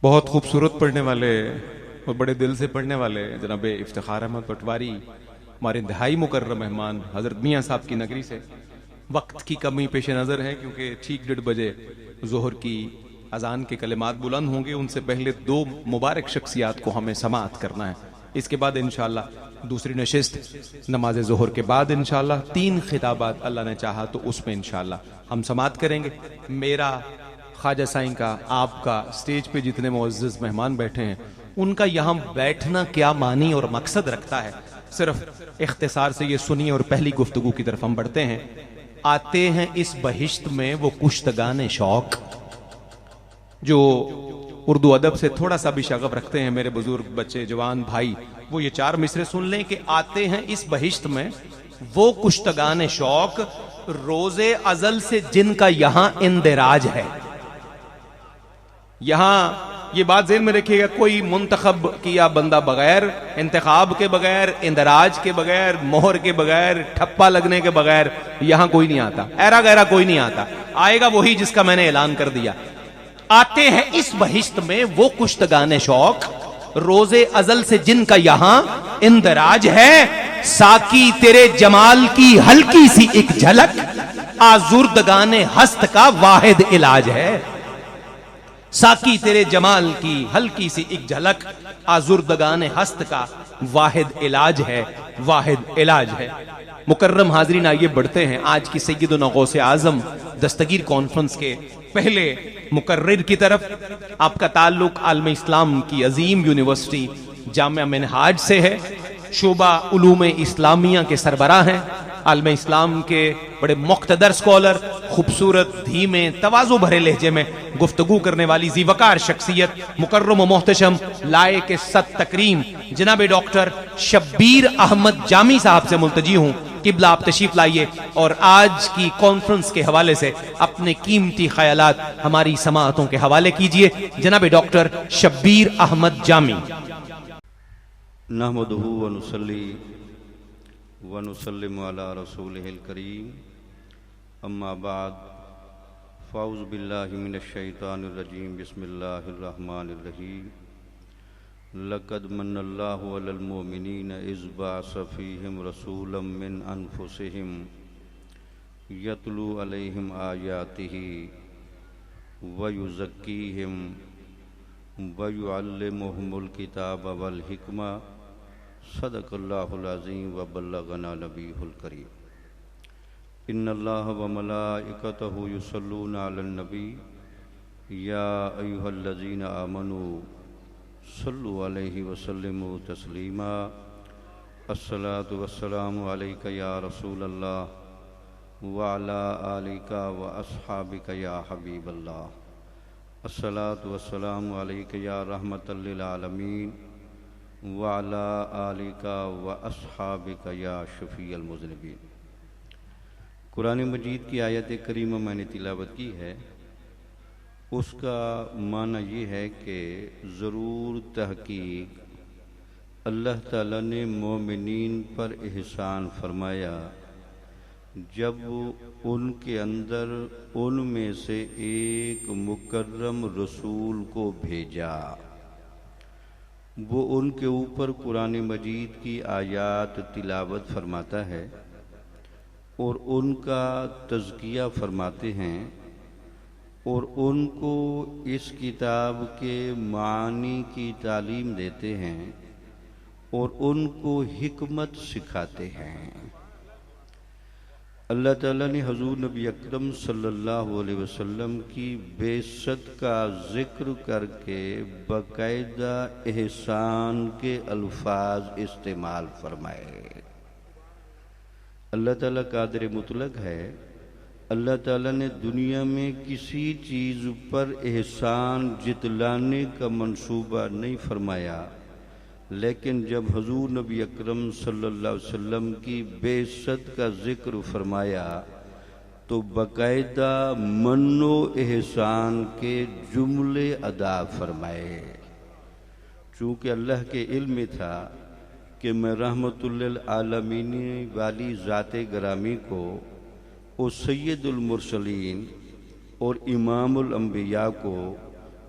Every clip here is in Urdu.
بہت خوبصورت پڑھنے والے اور بڑے دل سے پڑھنے والے جناب افتخار احمد پٹواری ہمارے انتہائی مکرم مہمان حضرت میاں صاحب کی نگری سے. وقت کی کمی پیش نظر ہے کیونکہ ٹھیک 1:30 بجے ظہر کی اذان کے کلمات بلند ہوں گے. ان سے پہلے 2 مبارک شخصیات کو ہمیں سماعت کرنا ہے. اس کے بعد انشاءاللہ دوسری نشست نماز ظہر کے بعد انشاءاللہ 3 خطابات اللہ نے چاہا تو اس میں انشاءاللہ ہم سماعت کریں گے. میرا، خواجہ سائیں کا، آپ کا، سٹیج پہ جتنے معزز مہمان بیٹھے ہیں ان کا یہاں بیٹھنا کیا معنی اور مقصد رکھتا ہے، صرف اختصار سے یہ سنیے اور پہلی گفتگو کی طرف ہم بڑھتے ہیں. آتے ہیں اس بہشت میں وہ کشتگان شوق. جو اردو ادب سے تھوڑا سا بھی شغف رکھتے ہیں میرے بزرگ بچے جوان بھائی، وہ یہ 4 مصرے سن لیں کہ آتے ہیں اس بہشت میں وہ کشتگان شوق روز ازل سے جن کا یہاں اندراج ہے. یہاں یہ بات ذہن میں رکھیے گا، کوئی منتخب کیا بندہ بغیر، انتخاب کے بغیر، اندراج کے بغیر، مہر کے بغیر، ٹھپا لگنے کے بغیر یہاں کوئی نہیں آتا. ایرا گیرا کوئی نہیں آتا. آئے گا وہی جس کا میں نے اعلان کر دیا. آتے ہیں اس بہشت میں وہ کشتگان شوق روز ازل سے جن کا یہاں اندراج ہے. ساکی تیرے جمال کی ہلکی سی ایک جھلک آزردگان ہست کا واحد علاج ہے. ساکی تیرے جمال کی ہلکی سی ایک جھلک آزردگان ہست کا واحد علاج ہے، واحد علاج ہے. مکرم حاضرین آئیے بڑھتے ہیں آج کی سیدنا غوث اعظم دستگیر کانفرنس کے پہلے مقرر کی طرف. آپ کا تعلق عالم اسلام کی عظیم یونیورسٹی جامعہ منہاج سے ہے. شعبہ علوم اسلامیہ کے سربراہ ہیں. عالم اسلام کے بڑے مقتدر سکولر، خوبصورت دھیمے تواضع بھرے لہجے میں گفتگو کرنے والی ذی وقار شخصیت، مکرم و محتشم لائق صد تکریم جناب ڈاکٹر شبیر احمد جامی صاحب سے ملتجی ہوں. قبلہ آپ تشریف لائیے اور آج کی کانفرنس کے حوالے سے اپنے قیمتی خیالات ہماری سماعتوں کے حوالے کیجئے. جناب ڈاکٹر شبیر احمد جامی. نحمدہ ونصلی ونسلم علی رسولہ الکریم، اما بعد فاعوذ باللہ من الشیطان الرجیم، بسم اللہ الرحمن الرحیم. لقد من اللہ علی المؤمنین اذ بعث فیہم رسولا من انفسہم یتلو علیہم آیاتہ ویزکیہم ویعلمہم الکتاب والحکمہ. صدق اللہ العظیم وبلغنا نبیہ الکریم. ان اللہ وملائکتہ یصلون علی النبی یا ایہا الذین آمنوا صلوا علیہ وسلموا تسلیما. الصلاۃ والسلام علیک یا رسول اللہ وعلی آلک واصحابک یا حبیب اللہ. الصلاۃ والسلام علیک یا رحمۃ للعالمین وعلی آلک واصحابک یا شفیع المذنبین. قرآن مجید کی آیت کریمہ میں نے تلاوت کی ہے. اس کا معنی یہ ہے کہ ضرور تحقیق اللہ تعالیٰ نے مومنین پر احسان فرمایا جب ان کے اندر ان میں سے ایک مکرم رسول کو بھیجا. وہ ان کے اوپر قرآن مجید کی آیات تلاوت فرماتا ہے اور ان کا تزکیہ فرماتے ہیں اور ان کو اس کتاب کے معانی کی تعلیم دیتے ہیں اور ان کو حکمت سکھاتے ہیں. اللہ تعالیٰ نے حضور نبی اکرم صلی اللہ علیہ وسلم کی بعثت کا ذکر کر کے باقاعدہ احسان کے الفاظ استعمال فرمائے. اللہ تعالیٰ قادر مطلق ہے. اللہ تعالیٰ نے دنیا میں کسی چیز پر احسان جتلانے کا منصوبہ نہیں فرمایا، لیکن جب حضور نبی اکرم صلی اللہ علیہ وسلم کی بعثت کا ذکر فرمایا تو باقاعدہ من و احسان کے جملے ادا فرمائے. چونکہ اللہ کے علم میں تھا کہ میں رحمت للعالمین والی ذات گرامی کو اور سید المرسلین اور امام الانبیاء کو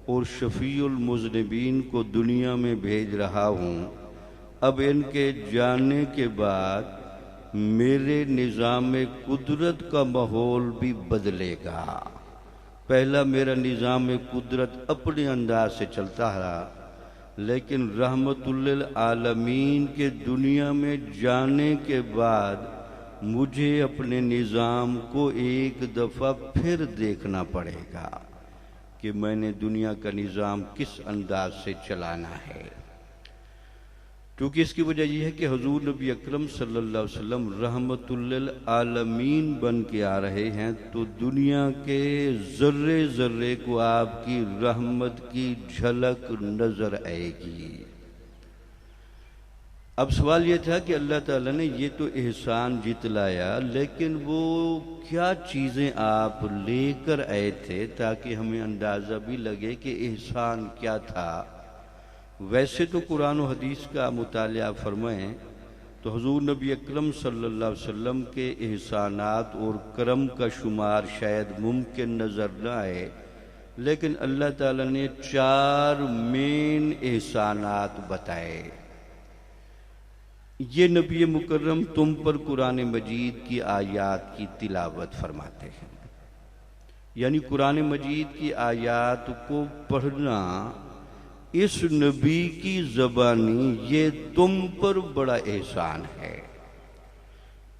اور شفیع المذنبین کو دنیا میں بھیج رہا ہوں۔ اب ان کے جانے کے بعد میرے نظام قدرت کا ماحول بھی بدلے گا۔ پہلا میرا نظام قدرت اپنے انداز سے چلتا رہا، لیکن رحمت للعالمین کے دنیا میں جانے کے بعد مجھے اپنے نظام کو ایک دفعہ پھر دیکھنا پڑے گا کہ میں نے دنیا کا نظام کس انداز سے چلانا ہے۔ کیونکہ اس کی وجہ یہ ہے کہ حضور نبی اکرم صلی اللہ علیہ وسلم رحمت للعالمین بن کے آ رہے ہیں، تو دنیا کے ذرے ذرے کو آپ کی رحمت کی جھلک نظر آئے گی۔ اب سوال یہ تھا کہ اللہ تعالیٰ نے یہ تو احسان جتلایا، لیکن وہ کیا چیزیں آپ لے کر آئے تھے تاکہ ہمیں اندازہ بھی لگے کہ احسان کیا تھا۔ ویسے تو قرآن و حدیث کا مطالعہ فرمائیں تو حضور نبی اکرم صلی اللہ علیہ وسلم کے احسانات اور کرم کا شمار شاید ممکن نظر نہ آئے، لیکن اللہ تعالیٰ نے 4 مین احسانات بتائے۔ یہ نبی مکرم تم پر قرآن مجید کی آیات کی تلاوت فرماتے ہیں، یعنی قرآن مجید کی آیات کو پڑھنا اس نبی کی زبانی یہ تم پر بڑا احسان ہے۔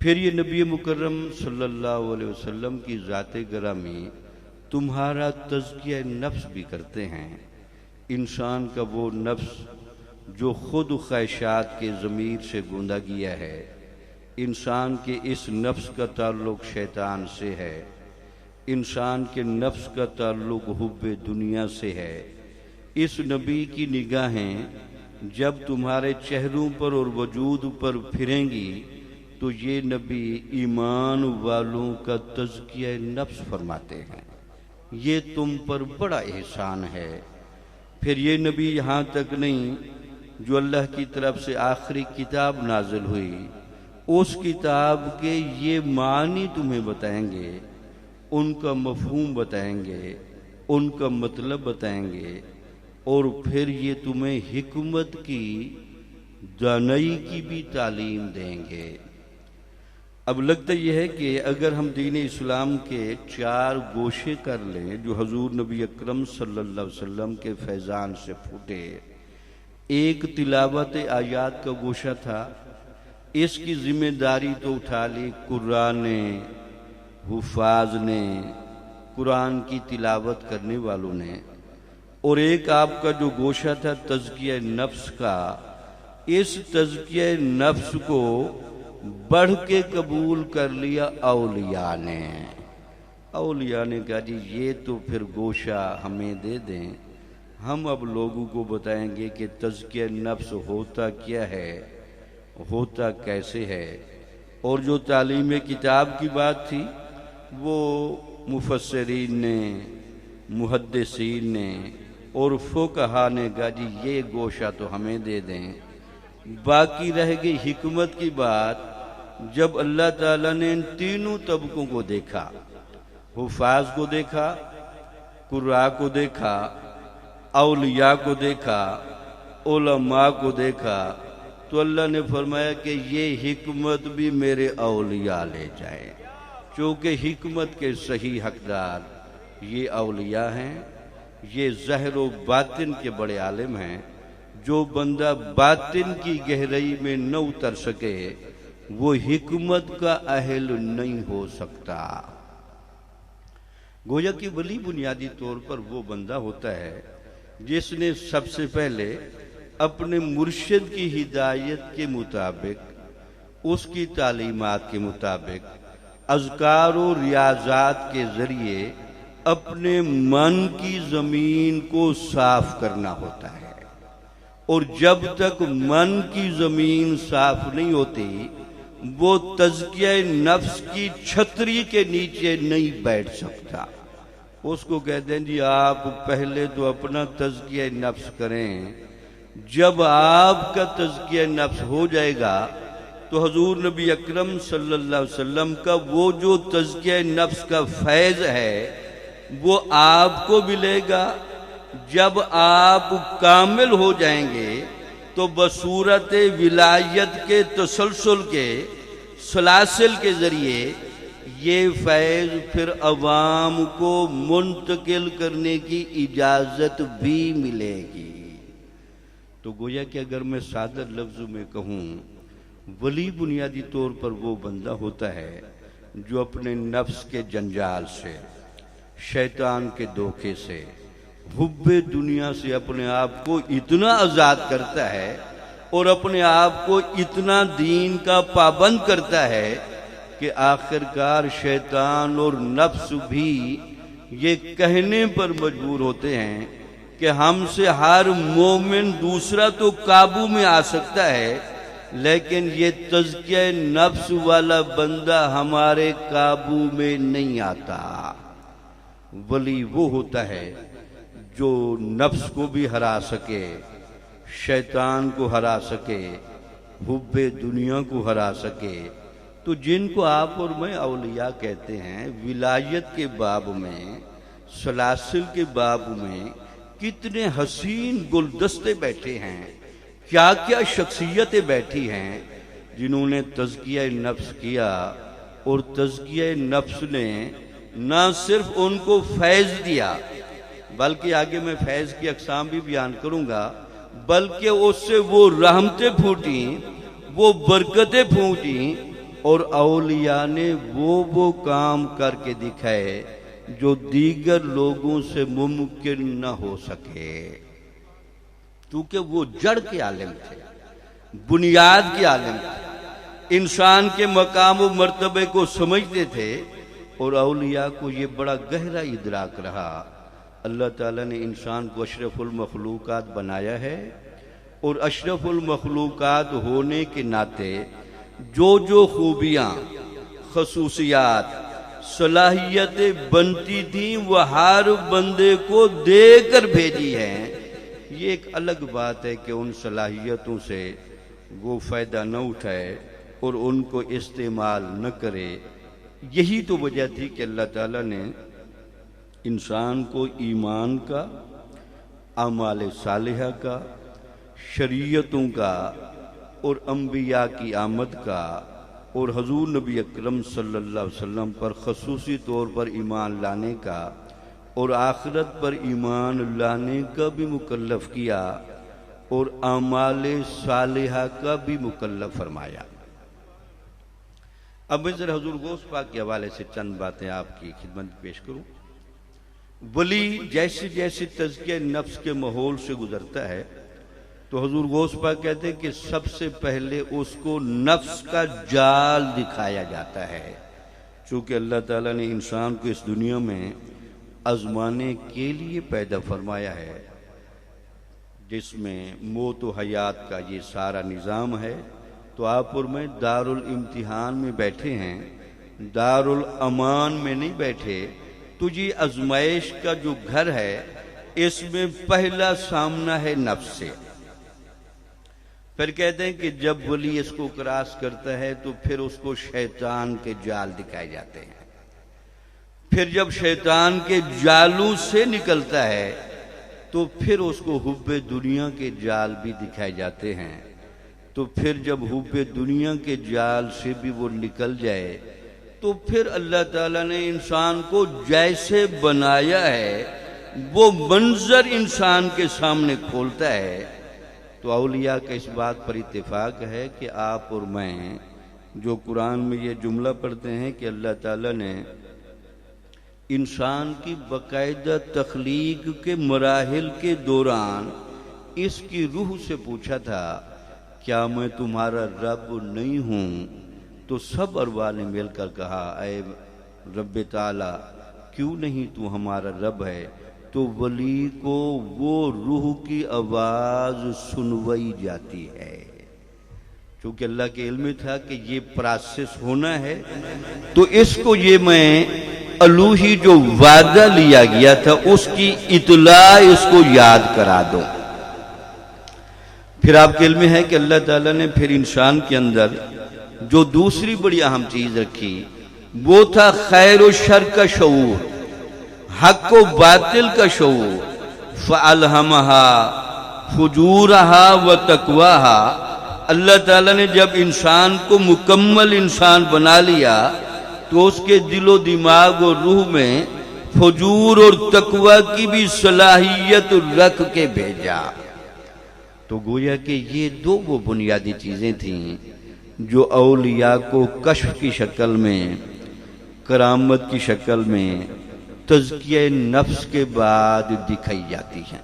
پھر یہ نبی مکرم صلی اللہ علیہ وسلم کی ذات گرامی تمہارا تزکیہ نفس بھی کرتے ہیں۔ انسان کا وہ نفس جو خود خواہشات کے ضمیر سے گوندا گیا ہے، انسان کے اس نفس کا تعلق شیطان سے ہے، انسان کے نفس کا تعلق حب دنیا سے ہے۔ اس نبی کی نگاہیں جب تمہارے چہروں پر اور وجود پر پھریں گی تو یہ نبی ایمان والوں کا تزکیہ نفس فرماتے ہیں، یہ تم پر بڑا احسان ہے۔ پھر یہ نبی یہاں تک نہیں، جو اللہ کی طرف سے آخری کتاب نازل ہوئی اس کتاب کے یہ معنی تمہیں بتائیں گے، ان کا مفہوم بتائیں گے، ان کا مطلب بتائیں گے، اور پھر یہ تمہیں حکمت کی دانائی کی بھی تعلیم دیں گے۔ اب لگتا یہ ہے کہ اگر ہم دین اسلام کے 4 گوشے کر لیں جو حضور نبی اکرم صلی اللہ علیہ وسلم کے فیضان سے پھوٹے، ایک تلاوت آیات کا گوشہ تھا، اس کی ذمہ داری تو اٹھا لی قرآن نے، حفاظ نے، قرآن کی تلاوت کرنے والوں نے، اور ایک آپ کا جو گوشہ تھا تزکیہ نفس کا، اس تزکیہ نفس کو بڑھ کے قبول کر لیا اولیاء نے۔ اولیاء نے کہا جی یہ تو پھر گوشہ ہمیں دے دیں، ہم اب لوگوں کو بتائیں گے کہ تزکیہ نفس ہوتا کیا ہے، ہوتا کیسے ہے۔ اور جو تعلیم کتاب کی بات تھی وہ مفسرین نے، محدثین نے اور فقہا نے کہا جی یہ گوشہ تو ہمیں دے دیں۔ باقی رہ گئی حکمت کی بات۔ جب اللہ تعالیٰ نے ان تینوں طبقوں کو دیکھا، حفاظ کو دیکھا، قراء کو دیکھا، اولیاء کو دیکھا، علماء کو دیکھا، تو اللہ نے فرمایا کہ یہ حکمت بھی میرے اولیاء لے جائیں، چونکہ حکمت کے صحیح حقدار یہ اولیاء ہیں، یہ ظاہر و باطن کے بڑے عالم ہیں۔ جو بندہ باطن کی گہرائی میں نہ اتر سکے وہ حکمت کا اہل نہیں ہو سکتا۔ گویا کہ ولی بنیادی طور پر وہ بندہ ہوتا ہے جس نے سب سے پہلے اپنے مرشد کی ہدایت کے مطابق، اس کی تعلیمات کے مطابق اذکار و ریاضات کے ذریعے اپنے من کی زمین کو صاف کرنا ہوتا ہے، اور جب تک من کی زمین صاف نہیں ہوتی وہ تزکیہ نفس کی چھتری کے نیچے نہیں بیٹھ سکتا۔ اس کو کہتے ہیں جی آپ پہلے تو اپنا تزکیہ نفس کریں، جب آپ کا تزکیہ نفس ہو جائے گا تو حضور نبی اکرم صلی اللہ علیہ وسلم کا وہ جو تزکیہ نفس کا فیض ہے وہ آپ کو ملے گا، جب آپ کامل ہو جائیں گے تو بصورت ولایت کے تسلسل کے سلاسل کے ذریعے یہ فیض پھر عوام کو منتقل کرنے کی اجازت بھی ملے گی۔ تو گویا کہ اگر میں سادہ لفظوں میں کہوں، ولی بنیادی طور پر وہ بندہ ہوتا ہے جو اپنے نفس کے جنجال سے، شیطان کے دھوکے سے، حب دنیا سے اپنے آپ کو اتنا آزاد کرتا ہے اور اپنے آپ کو اتنا دین کا پابند کرتا ہے کہ آخرکار شیطان اور نفس بھی یہ کہنے پر مجبور ہوتے ہیں کہ ہم سے ہر مومن دوسرا تو قابو میں آ سکتا ہے، لیکن یہ تزکیہ نفس والا بندہ ہمارے قابو میں نہیں آتا۔ ولی وہ ہوتا ہے جو نفس کو بھی ہرا سکے، شیطان کو ہرا سکے، حب دنیا کو ہرا سکے۔ تو جن کو آپ اور میں اولیاء کہتے ہیں، ولایت کے باب میں، سلاسل کے باب میں کتنے حسین گلدستے بیٹھے ہیں، کیا کیا شخصیتیں بیٹھی ہیں جنہوں نے تزکیہ نفس کیا، اور تزکیہ نفس نے نہ صرف ان کو فیض دیا، بلکہ آگے میں فیض کی اقسام بھی بیان کروں گا، بلکہ اس سے وہ رحمتیں پھوٹیں، وہ برکتیں پھوٹیں، اور اولیاء نے وہ کام کر کے دکھائے جو دیگر لوگوں سے ممکن نہ ہو سکے، کیونکہ وہ جڑ کے عالم تھے، بنیاد کے عالم تھے، انسان کے مقام و مرتبے کو سمجھتے تھے، اور اولیاء کو یہ بڑا گہرا ادراک رہا۔ اللہ تعالیٰ نے انسان کو اشرف المخلوقات بنایا ہے، اور اشرف المخلوقات ہونے کے ناطے جو خوبیاں، خصوصیات، صلاحیتیں بنتی تھیں وہ ہر بندے کو دے کر بھیجی ہیں۔ یہ ایک الگ بات ہے کہ ان صلاحیتوں سے وہ فائدہ نہ اٹھائے اور ان کو استعمال نہ کرے۔ یہی تو وجہ تھی کہ اللہ تعالیٰ نے انسان کو ایمان کا، اعمال صالحہ کا، شریعتوں کا، اور انبیاء کی آمد کا، اور حضور نبی اکرم صلی اللہ علیہ وسلم پر خصوصی طور پر ایمان لانے کا، اور آخرت پر ایمان لانے کا بھی مکلف کیا، اور اعمال صالحہ کا بھی مکلف فرمایا۔ اب میں ذرا حضور غوث پاک کے حوالے سے چند باتیں آپ کی خدمت میں پیش کروں۔ ولی جیسے جیسے تزکیہ نفس کے ماحول سے گزرتا ہے تو حضور غوث پاک کہتے ہیں کہ سب سے پہلے اس کو نفس کا جال دکھایا جاتا ہے، چونکہ اللہ تعالیٰ نے انسان کو اس دنیا میں آزمانے کے لیے پیدا فرمایا ہے، جس میں موت و حیات کا یہ سارا نظام ہے۔ تو آپ اور میں دار الامتحان میں بیٹھے ہیں، دار الامان میں نہیں بیٹھے۔ تو یہ آزمائش کا جو گھر ہے، اس میں پہلا سامنا ہے نفس سے۔ پھر کہتے ہیں کہ جب ولی اس کو کراس کرتا ہے تو پھر اس کو شیطان کے جال دکھائے جاتے ہیں۔ پھر جب شیطان کے جالوں سے نکلتا ہے تو پھر اس کو حب دنیا کے جال بھی دکھائے جاتے ہیں۔ تو پھر جب حب دنیا کے جال سے بھی وہ نکل جائے تو پھر اللہ تعالیٰ نے انسان کو جیسے بنایا ہے وہ منظر انسان کے سامنے کھولتا ہے۔ تو اولیاء کا اس بات پر اتفاق ہے کہ آپ اور میں جو قرآن میں یہ جملہ پڑھتے ہیں کہ اللہ تعالیٰ نے انسان کی باقاعدہ تخلیق کے مراحل کے دوران اس کی روح سے پوچھا تھا، کیا میں تمہارا رب نہیں ہوں؟ تو سب ارواح نے مل کر کہا، اے رب تعالیٰ کیوں نہیں تو ہمارا رب ہے؟ تو ولی کو وہ روح کی آواز سنوائی جاتی ہے، چونکہ اللہ کے علم تھا کہ یہ پروسیس ہونا ہے۔ تو اس کو یہ میں الوہی جو وعدہ لیا گیا تھا اس کی اطلاع اس کو یاد کرا دوں۔ پھر آپ کے علم ہے کہ اللہ تعالیٰ نے پھر انسان کے اندر جو دوسری بڑی اہم چیز رکھی وہ تھا خیر و شر کا شعور، حق و باطل کا شعور، فَأَلْهَمَهَا فُجُورَهَا وَتَقْوَاهَا، اللہ تعالیٰ نے جب انسان کو مکمل انسان بنا لیا تو اس کے دل و دماغ اور روح میں فجور اور تقوی کی بھی صلاحیت رکھ کے بھیجا۔ تو گویا کہ یہ دو وہ بنیادی چیزیں تھیں جو اولیاء کو کشف کی شکل میں، کرامت کی شکل میں، تزکیہ نفس کے بعد دکھائی جاتی ہیں۔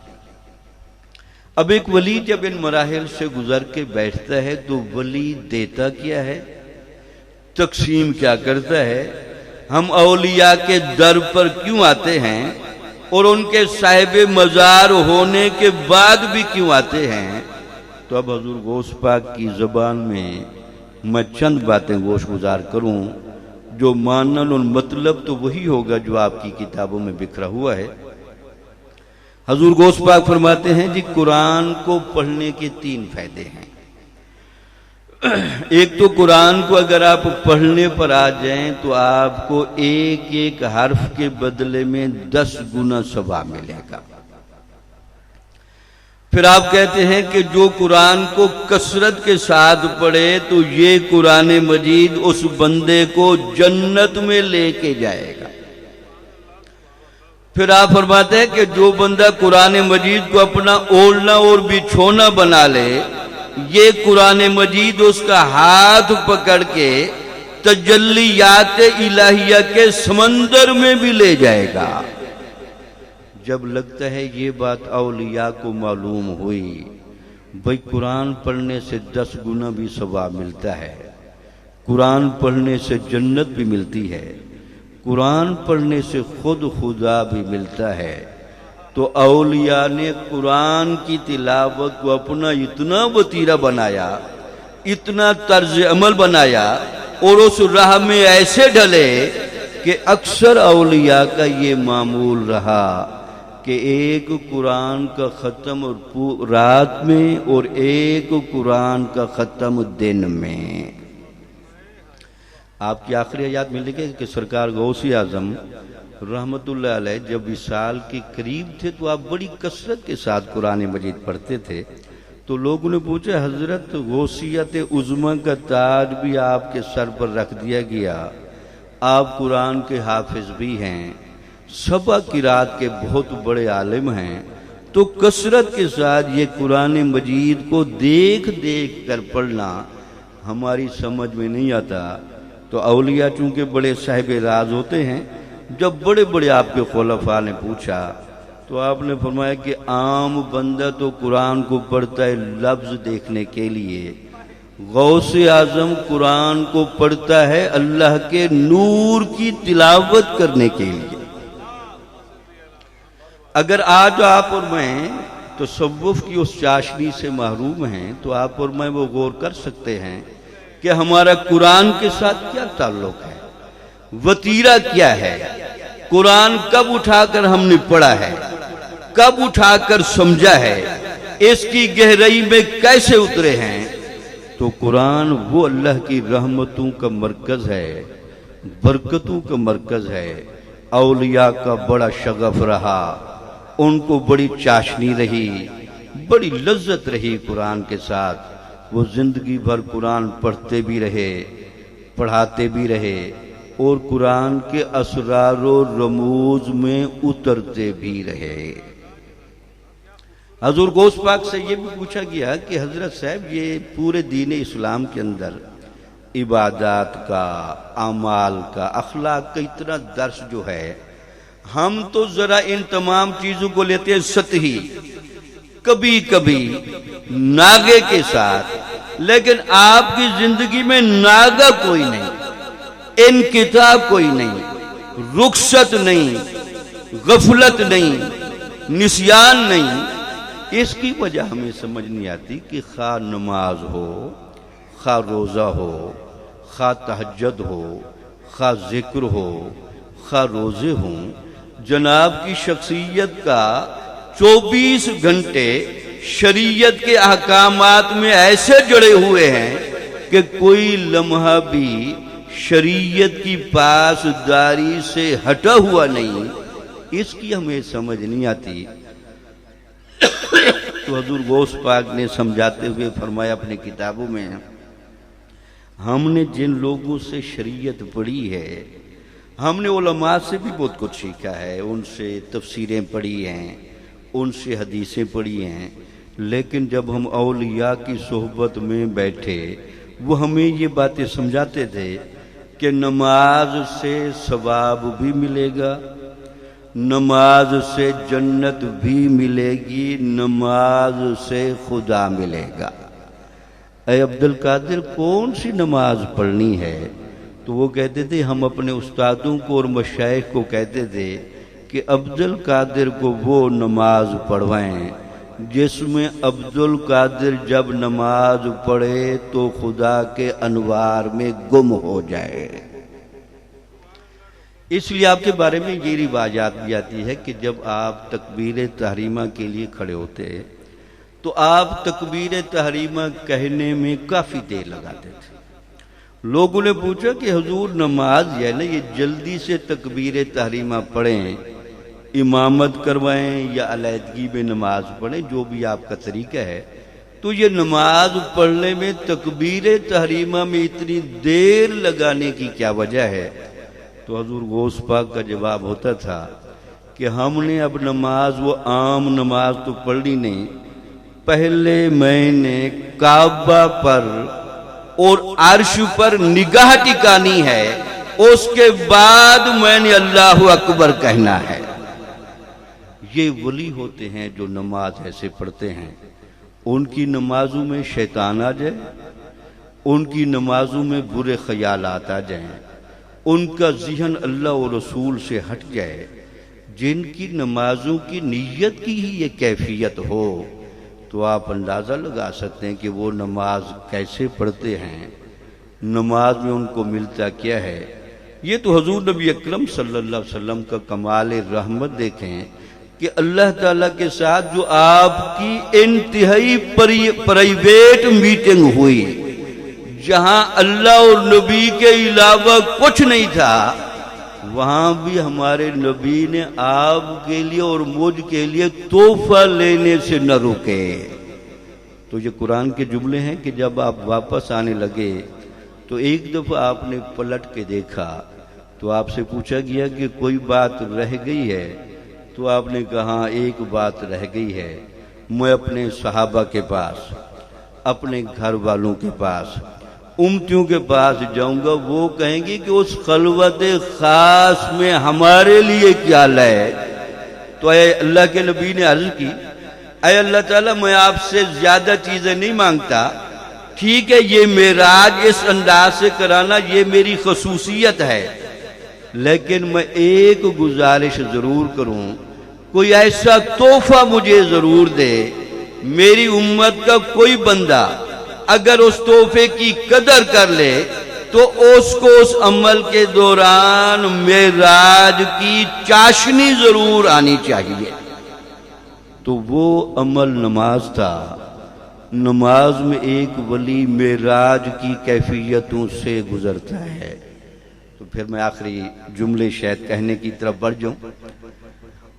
اب ایک ولی جب ان مراحل سے گزر کے بیٹھتا ہے تو ولی دیتا کیا ہے، تقسیم کیا کرتا ہے، ہم اولیاء کے در پر کیوں آتے ہیں اور ان کے صاحب مزار ہونے کے بعد بھی کیوں آتے ہیں، تو اب حضور غوث پاک کی زبان میں چند باتیں گوش گزار کروں جو مانن اور مطلب تو وہی ہوگا جو آپ کی کتابوں میں بکھرا ہوا ہے۔ حضور غوث پاک فرماتے ہیں جی قرآن کو پڑھنے کے 3 فائدے ہیں۔ ایک تو قرآن کو اگر آپ پڑھنے پر آ جائیں تو آپ کو ایک ایک حرف کے بدلے میں 10 گنا ثواب ملے گا۔ پھر آپ کہتے ہیں کہ جو قرآن کو کثرت کے ساتھ پڑھے تو یہ قرآن مجید اس بندے کو جنت میں لے کے جائے گا۔ پھر آپ فرماتے ہیں کہ جو بندہ قرآن مجید کو اپنا اوڑھنا اور بچھونا بنا لے، یہ قرآن مجید اس کا ہاتھ پکڑ کے تجلیات الہیہ کے سمندر میں بھی لے جائے گا۔ جب لگتا ہے یہ بات اولیاء کو معلوم ہوئی، بھئی قرآن پڑھنے سے 10 گنا بھی ثواب ملتا ہے، قرآن پڑھنے سے جنت بھی ملتی ہے، قرآن پڑھنے سے خود خدا بھی ملتا ہے، تو اولیاء نے قرآن کی تلاوت کو اپنا اتنا وتیرہ بنایا، اتنا طرز عمل بنایا اور اس راہ میں ایسے ڈھلے کہ اکثر اولیاء کا یہ معمول رہا کہ ایک قرآن کا ختم رات میں اور ایک قرآن کا ختم دن میں۔ آپ کی آخری آیات میں لکھے کہ سرکار غوث اعظم رحمت اللہ علیہ جب وصال کے قریب تھے تو آپ بڑی کثرت کے ساتھ قرآن مجید پڑھتے تھے، تو لوگوں نے پوچھا حضرت غوثیت عظمی کا تاج بھی آپ کے سر پر رکھ دیا گیا، آپ قرآن کے حافظ بھی ہیں، 7 قرات کے بہت بڑے عالم ہیں، تو کثرت کے ساتھ یہ قرآن مجید کو دیکھ دیکھ کر پڑھنا ہماری سمجھ میں نہیں آتا۔ تو اولیاء چونکہ بڑے صاحب راز ہوتے ہیں، جب بڑے بڑے آپ کے خلفاء نے پوچھا تو آپ نے فرمایا کہ عام بندہ تو قرآن کو پڑھتا ہے لفظ دیکھنے کے لیے، غوث اعظم قرآن کو پڑھتا ہے اللہ کے نور کی تلاوت کرنے کے لیے۔ اگر آج آپ اور میں تصوف کی اس چاشنی سے محروم ہیں تو آپ اور میں وہ غور کر سکتے ہیں کہ ہمارا قرآن کے ساتھ کیا تعلق ہے، وتیرہ کیا ہے، قرآن کب اٹھا کر ہم نے پڑھا ہے، کب اٹھا کر سمجھا ہے، اس کی گہرائی میں کیسے اترے ہیں۔ تو قرآن وہ اللہ کی رحمتوں کا مرکز ہے، برکتوں کا مرکز ہے، اولیاء کا بڑا شغف رہا، ان کو بڑی چاشنی رہی، بڑی لذت رہی قرآن کے ساتھ، وہ زندگی بھر قرآن پڑھتے بھی رہے، پڑھاتے بھی رہے اور قرآن کے اسرار و رموز میں اترتے بھی رہے۔ حضور غوث پاک سے یہ بھی پوچھا گیا کہ حضرت صاحب یہ پورے دین اسلام کے اندر عبادات کا، اعمال کا، اخلاق کا اتنا درس جو ہے، ہم تو ذرا ان تمام چیزوں کو لیتے ہیں سطحی، کبھی کبھی ناغے کے ساتھ، لیکن آپ کی زندگی میں ناغہ کوئی نہیں، انقطاع کوئی نہیں، رخصت نہیں، غفلت نہیں، نسیان نہیں۔ اس کی وجہ ہمیں سمجھ نہیں آتی کہ خواہ نماز ہو، خواہ روزہ ہو، خواہ تہجد ہو، خواہ ذکر ہو، خواہ روزے ہوں، جناب کی شخصیت کا 24 گھنٹے شریعت کے احکامات میں ایسے جڑے ہوئے ہیں کہ کوئی لمحہ بھی شریعت کی پاسداری سے ہٹا ہوا نہیں۔ اس کی ہمیں سمجھ نہیں آتی۔ تو حضور غوث پاک نے سمجھاتے ہوئے فرمایا اپنی کتابوں میں، ہم نے جن لوگوں سے شریعت پڑھی ہے، ہم نے علماء سے بھی بہت کچھ سیکھا ہے، ان سے تفسیریں پڑھی ہیں، ان سے حدیثیں پڑھی ہیں، لیکن جب ہم اولیاء کی صحبت میں بیٹھے وہ ہمیں یہ باتیں سمجھاتے تھے کہ نماز سے ثواب بھی ملے گا، نماز سے جنت بھی ملے گی، نماز سے خدا ملے گا۔ اے عبد القادر کون سی نماز پڑھنی ہے؟ تو وہ کہتے تھے، ہم اپنے استادوں کو اور مشائخ کو کہتے تھے کہ عبد القادر کو وہ نماز پڑھوائیں جس میں عبد القادر جب نماز پڑھے تو خدا کے انوار میں گم ہو جائے۔ اس لیے آپ کے بارے میں یہ روایات بھی آتی ہے کہ جب آپ تکبیر تحریمہ کے لیے کھڑے ہوتے تو آپ تکبیر تحریمہ کہنے میں کافی دیر لگاتے تھے۔ لوگوں نے پوچھا کہ حضور نماز یہ نا یہ جلدی سے تکبیر تحریمہ پڑھیں، امامت کروائیں یا علیحدگی میں نماز پڑھیں، جو بھی آپ کا طریقہ ہے، تو یہ نماز پڑھنے میں تکبیر تحریمہ میں اتنی دیر لگانے کی کیا وجہ ہے؟ تو حضور غوث پاک کا جواب ہوتا تھا کہ ہم نے اب نماز وہ عام نماز تو پڑھنی نہیں، پہلے میں نے کعبہ پر اور عرش پر نگاہ ٹکانی ہے، اس کے بعد میں نے اللہ اکبر کہنا ہے۔ یہ ولی ہوتے ہیں جو نماز ایسے پڑھتے ہیں، ان کی نمازوں میں شیطان آ جائے، ان کی نمازوں میں برے خیالات آ جائیں، ان کا ذہن اللہ و رسول سے ہٹ جائے، جن کی نمازوں کی نیت کی ہی یہ کیفیت ہو تو آپ اندازہ لگا سکتے ہیں کہ وہ نماز کیسے پڑھتے ہیں، نماز میں ان کو ملتا کیا ہے۔ یہ تو حضور نبی اکرم صلی اللہ علیہ وسلم کا کمال رحمت دیکھیں کہ اللہ تعالیٰ کے ساتھ جو آپ کی انتہائی پرائیویٹ میٹنگ ہوئی، جہاں اللہ اور نبی کے علاوہ کچھ نہیں تھا، وہاں بھی ہمارے نبی نے آپ کے لیے اور مجھ کے لیے تحفہ لینے سے نہ رکے۔ تو یہ قرآن کے جملے ہیں کہ جب آپ واپس آنے لگے تو ایک دفعہ آپ نے پلٹ کے دیکھا تو آپ سے پوچھا گیا کہ کوئی بات رہ گئی ہے؟ تو آپ نے کہا ایک بات رہ گئی ہے، میں اپنے صحابہ کے پاس، اپنے گھر والوں کے پاس، امتیوں کے پاس جاؤں گا، وہ کہیں گے کہ اس خلوت خاص میں ہمارے لیے کیا لائے؟ تو اے اللہ کے نبی نے عرض کی، اے اللہ تعالیٰ میں آپ سے زیادہ چیزیں نہیں مانگتا، ٹھیک ہے یہ معراج اس انداز سے کرانا یہ میری خصوصیت ہے، لیکن میں ایک گزارش ضرور کروں، کوئی ایسا تحفہ مجھے ضرور دے، میری امت کا کوئی بندہ اگر اس تحفے کی قدر کر لے تو اس کو اس عمل کے دوران معراج کی چاشنی ضرور آنی چاہیے۔ تو وہ عمل نماز تھا۔ نماز میں ایک ولی معراج کی کیفیتوں سے گزرتا ہے۔ تو پھر میں آخری جملے شاید کہنے کی طرف بڑھ جاؤں۔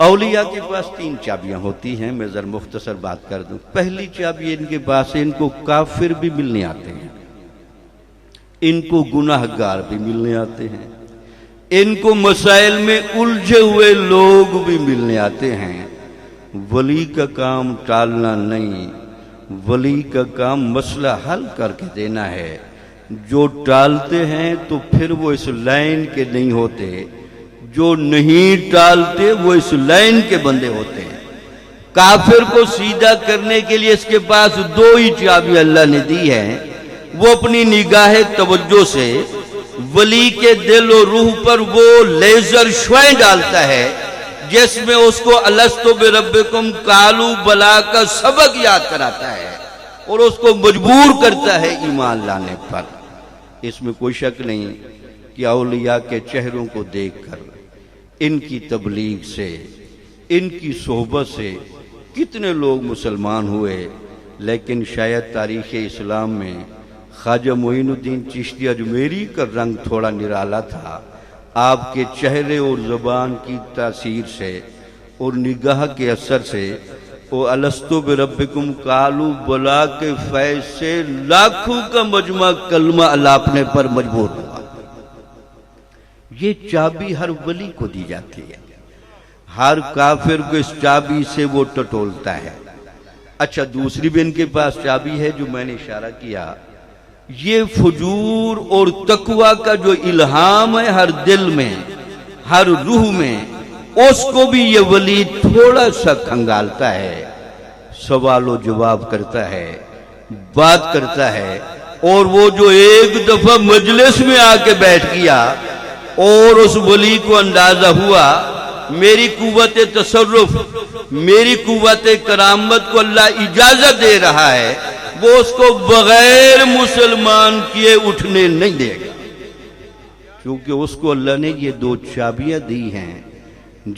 اولیاء کے پاس 3 چابیاں ہوتی ہیں، میں ذرا مختصر بات کر دوں۔ پہلی چابی ان کے پاس ہے، ان کو کافر بھی ملنے آتے ہیں، ان کو گناہگار بھی ملنے آتے ہیں، ان کو مسائل میں الجھے ہوئے لوگ بھی ملنے آتے ہیں۔ ولی کا کام ٹالنا نہیں، ولی کا کام مسئلہ حل کر کے دینا ہے۔ جو ٹالتے ہیں تو پھر وہ اس لائن کے نہیں ہوتے، جو نہیں ٹالتے وہ اس لائن کے بندے ہوتے ہیں۔ کافر کو سیدھا کرنے کے لیے اس کے پاس 2 ہی چابی اللہ نے دی ہیں، وہ اپنی نگاہ توجہ سے ولی کے دل و روح پر وہ لیزر شوائیں ڈالتا ہے جس میں اس کو الستو بربکم قالوا بلا کا سبق یاد کراتا ہے اور اس کو مجبور کرتا ہے ایمان لانے پر۔ اس میں کوئی شک نہیں کہ اولیاء کے چہروں کو دیکھ کر، ان کی تبلیغ سے، ان کی صحبت سے کتنے لوگ مسلمان ہوئے، لیکن شاید تاریخ اسلام میں خواجہ معین الدین چشتی اجمیری کا رنگ تھوڑا نرالا تھا۔ آپ کے چہرے اور زبان کی تاثیر سے اور نگاہ کے اثر سے وہ الستو بربکم قالوا بلا کے فیض سے لاکھوں کا مجمع کلمہ الاپنے پر مجبور ہوا۔ یہ چابی ہر ولی کو دی جاتی ہے، ہر کافر کو اس چابی سے وہ ٹٹولتا ہے۔ اچھا، دوسری بھی ان کے پاس چابی ہے جو میں نے اشارہ کیا، یہ فجور اور تقوی کا جو الہام ہے ہر دل میں، ہر روح میں، اس کو بھی یہ ولی تھوڑا سا کھنگالتا ہے، سوال و جواب کرتا ہے، بات کرتا ہے۔ اور وہ جو ایک دفعہ مجلس میں آ کے بیٹھ گیا اور اس ولی کو اندازہ ہوا میری قوت تصرف، میری قوت کرامت کو اللہ اجازت دے رہا ہے، وہ اس کو بغیر مسلمان کیے اٹھنے نہیں دے گا، کیونکہ اس کو اللہ نے یہ دو چابیاں دی ہیں۔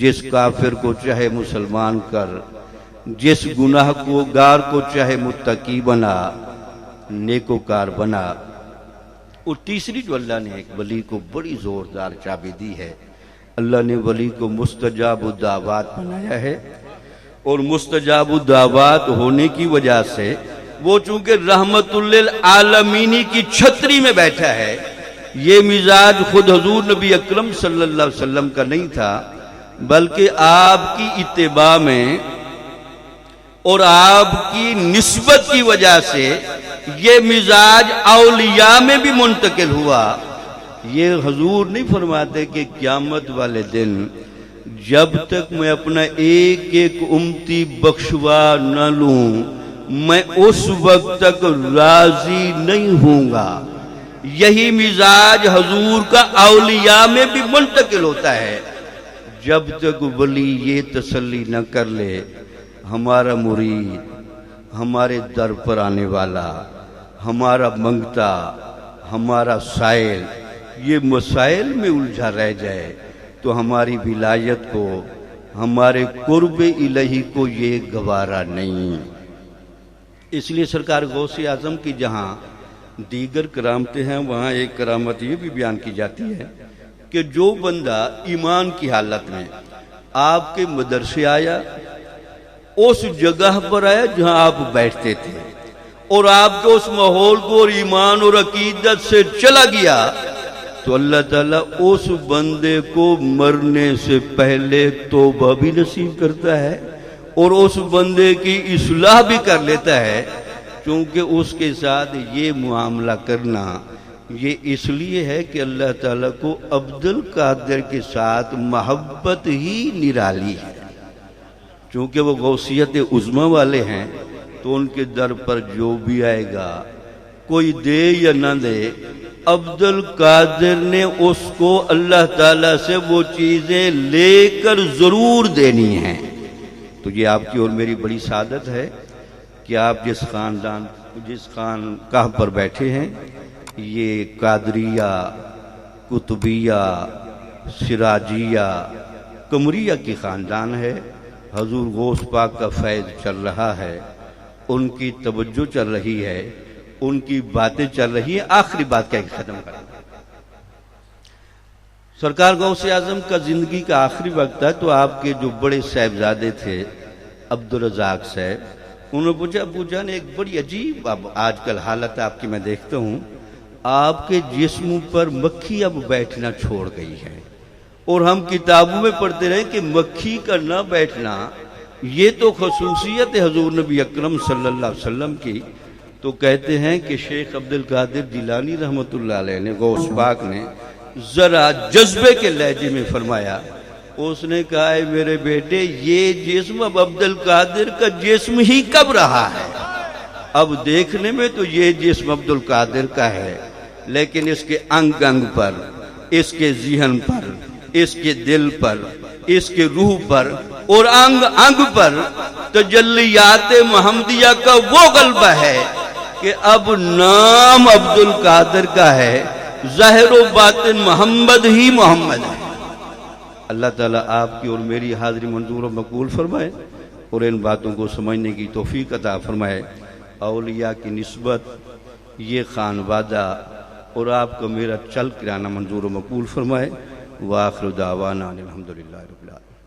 جس کافر کو چاہے مسلمان کر، جس گناہ کو گار کو چاہے متقی بنا، نیکوکار بنا۔ اور تیسری جو اللہ نے ایک ولی کو بڑی زوردار چابی دی ہے، اللہ نے ولی کو مستجاب الدعوات بنایا ہے، اور مستجاب الدعوات ہونے کی وجہ سے وہ چونکہ رحمت للعالمین کی چھتری میں بیٹھا ہے، یہ مزاج خود حضور نبی اکرم صلی اللہ علیہ وسلم کا نہیں تھا، بلکہ آپ کی اتباع میں اور آپ کی نسبت کی وجہ سے یہ مزاج اولیاء میں بھی منتقل ہوا۔ یہ حضور نہیں فرماتے کہ قیامت والے دن جب تک میں اپنا ایک ایک امتی بخشوا نہ لوں میں اس وقت تک راضی نہیں ہوں گا۔ یہی مزاج حضور کا اولیاء میں بھی منتقل ہوتا ہے۔ جب تک ولی یہ تسلی نہ کر لے ہمارا مرید، ہمارے در پر آنے والا، ہمارا منگتا، ہمارا سائل یہ مسائل میں الجھا رہ جائے، تو ہماری ولایت کو، ہمارے قرب الہی کو یہ گوارا نہیں۔ اس لیے سرکار غوث اعظم کی جہاں دیگر کرامتیں ہیں، وہاں ایک کرامت یہ بھی بیان کی جاتی ہے کہ جو بندہ ایمان کی حالت میں آپ کے مدرسے آیا، اس جگہ پر آیا جہاں آپ بیٹھتے تھے، اور آپ کے اس ماحول کو اور ایمان اور عقیدت سے چلا گیا، تو اللہ تعالیٰ اس بندے کو مرنے سے پہلے توبہ بھی نصیب کرتا ہے اور اس بندے کی اصلاح بھی کر لیتا ہے، کیونکہ اس کے ساتھ یہ معاملہ کرنا یہ اس لیے ہے کہ اللہ تعالیٰ کو عبد القادر کے ساتھ محبت ہی نرالی ہے۔ چونکہ وہ غوثیت عظمی والے ہیں تو ان کے در پر جو بھی آئے گا، کوئی دے یا نہ دے، عبد القادر نے اس کو اللہ تعالیٰ سے وہ چیزیں لے کر ضرور دینی ہیں۔ تو یہ آپ کی اور میری بڑی سعادت ہے کہ آپ جس خاندان، جس خانقاہ پر بیٹھے ہیں، یہ قادریہ، قطبیہ، سراجیہ، قمریہ کی خاندان ہے۔ حضور غوث پاک کا فیض چل رہا ہے، ان کی توجہ چل رہی ہے، ان کی باتیں چل رہی ہیں۔ آخری بات کیا ختم کریں، سرکار غوث اعظم کا زندگی کا آخری وقت ہے، تو آپ کے جو بڑے صاحبزادے تھے عبدالرزاق صاحب، انہوں نے پوچھا ابو جان ایک بڑی عجیب اب آج کل حالت آپ کی میں دیکھتا ہوں، آپ کے جسم پر مکھی اب بیٹھنا چھوڑ گئی ہے، اور ہم کتابوں میں پڑھتے رہے کہ مکھی کا نہ بیٹھنا یہ تو خصوصیت ہے حضور نبی اکرم صلی اللہ علیہ وسلم کی۔ تو کہتے ہیں کہ شیخ عبد القادر جیلانی رحمۃ اللہ علیہ نے، غوث پاک نے ذرا جذبے کے لہجے میں فرمایا، اس نے کہا ہے میرے بیٹے یہ جسم اب عبد القادر کا جسم ہی کب رہا ہے، اب دیکھنے میں تو یہ جسم عبد القادر کا ہے، لیکن اس کے انگ انگ پر، اس کے ذہن پر، اس کے دل پر، اس کے روح پر اور انگ انگ پر تجلیات محمدیہ کا وہ غلبہ ہے کہ اب نام عبد القادر کا ہے، ظاہر و باطن محمد ہی محمد ہے۔ اللہ تعالیٰ آپ کی اور میری حاضری منظور و مقبول فرمائے اور ان باتوں کو سمجھنے کی توفیق عطا فرمائے۔ اولیاء کی نسبت، یہ خانوادہ اور آپ کا میرا چل کرانا منظور و مقبول فرمائے۔ وآخر دعوانا الحمدللہ رب العالمین۔